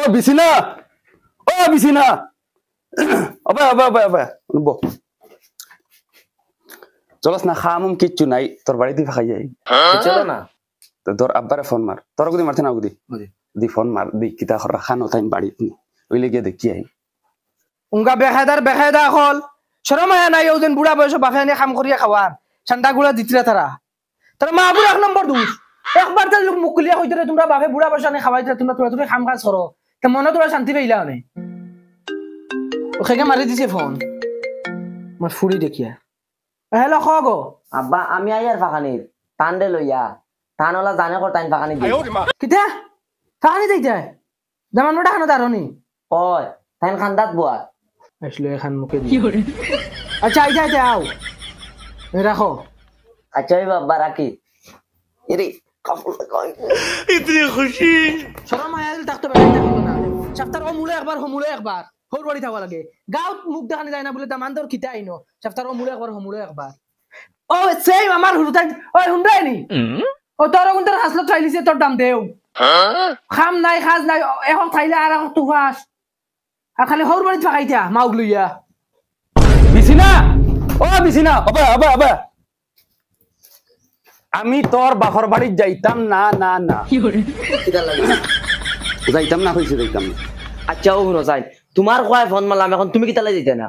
বিছিনা ও বিছিনা অবে অবে অবে অবে বো চলস না খামুম কিচ্ছু নাই তোর বাড়িতে খাই যাই চলো না তো তোর আব্বারে ফোন মার তোর গুদি মারতে না গুদি দি ফোন মার দি কিতা খরা খানো তাই বাড়ি ওইলে গিয়ে দেখি আই উনকা বেখায়দা হল শরম আয়া নাই ওজন বুড়া বয়স বাপে আনি কাম করিয়া খাওয়ার ঠান্ডা গুড়া দিতরা তারা মা বুড়া এক নম্বর দোষ একবার তার লোক মুকুলিয়া হইতে তোমরা বাপে বুড়া বয়স আনি খাওয়াইতে তোমরা তোরা তোরা কাম কাজ করো তা মনে তোরা শান্তি পাইলা নে ওখানে মারি দিছে ফোন মই ফুড়ি দেখিয়া হ্যালো খগো আব্বা আমি আইয়ার ফাকানির টান্ডে লইয়া টানলা জানে কর টাইম ফাকানি দি কিতা ফাকানি দেইতা জামানোটা খানো দারনি ওই টাইম খান্দাত বুয়া আসলে এখান মুখে দি আচ্ছা আইতা আও রাখো আচ্ছা বাবা রাখি এরে কাপড় লাগাই इतनी खुशी শরম আয়াল তাকতে বেড়াই থাকিব না সপ্তাহ ও মুলে একবার হোর বাড়ি থাকা লাগে গাঁৱত মুখ দেখানি যায় না বলে দামান তোর খিতা আইনো সপ্তাহ ও মুলে একবার ও সেম আমার হুরুতাই ওই হুন্ডাই নি ও তোর কোনটার হাসলত চাইলিছে তোর দাম দেও খাম নাই খাজ নাই এখন খাইলে আর এখন তুফাস আর খালি হোর বাড়ি থাকাইতা মাউগ লইয়া বিছিনা ও বিছিনা অবে অবে অবে আমি তোর বাপর বাড়ি যাইতাম না না না কিটা লাগে যাইতাম না হইছে যাইতাম না আচ্ছা ও শুনো যাই তোমার কয় ফোন মারলাম এখন তুমি কিটা যাইতে না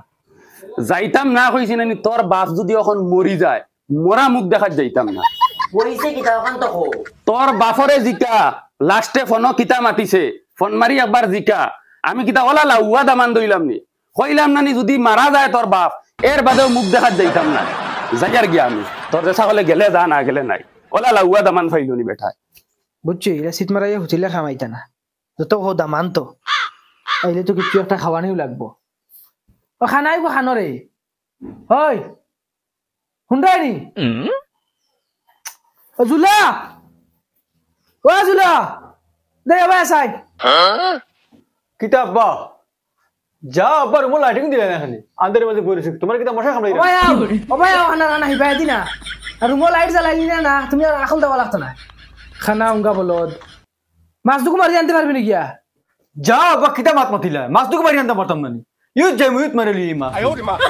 যাইতাম না হইছে না তোর বাপ যদি এখন মরি যায় মরা মুখ দেখাত যাইতাম না বইছে কিটা এখন তো কো তোর বাপরে জিকা লাস্টে ফোন কিতা মাতিছে ফোন মারি একবার জিকা আমি কিতা ওলা লাউয়া দামান দইলাম নি কইলাম না নি যদি মারা যায় তোর বাপ এর বাদেও মুখ দেখাত যাইতাম না যাইয়ার গিয়া আমি তোর যে সকলে গেলে যা না গেলে নাই ওলা লাউয়া দামান ফাইলো নি বেটা বুঝছি এরা সিট মারাইয়া হুচিলে খামাইতা না যত হো দামান তো আইলে তো কিছু একটা খাওয়ানিও লাগবো ও খানাই গো খানরে হয় হুন্ডাই নি ও জুলা ও জুলা দে আবার আসাই কিতাব বা যা আবার রুমে লাইটিং দিলে না এখানে আন্দারের মধ্যে পড়েছে তোমার কিতা মশা কামড়াই ও ভাই খানা খানা হিবাই দিনা আর রুমো লাইট জ্বালাইলি না তুমি আর আখল দেওয়া লাগতো না খানা উঙ্গা বলদ মাছ দুকু মারি আনতে পারবি নাকি যা আবার কিতা মাত মাতিলা মাছ দুকে বাড়ি আনতে পারতাম না ইউজ যাই মুইত মারে লি মা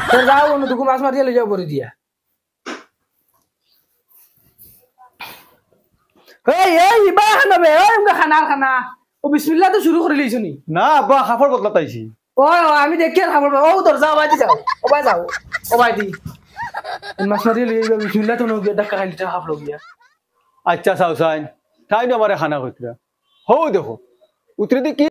তোর যাও অন্য দুকু মাছ মারিয়া লই যাও পরে দিয়া এই এই ইবা খানা বে ওই উঙ্গা খানা ও বিসমিল্লাহ তো শুরু করে লইছ নি না আব্বা খাফর বদলা তাইছি ওই আমি দেখি আর খাবার ও তোর যাও বাইদি যাও ও ভাই যাও ও বাইদি মাছ মারিয়া লই যাও বিসমিল্লাহ তো নগে ডাক্কা খাইলি তা হাফ লগিয়া আচ্ছা সাউসাইন তাই না আমারে খানা কইতরা হও দেখো উতরে দি কি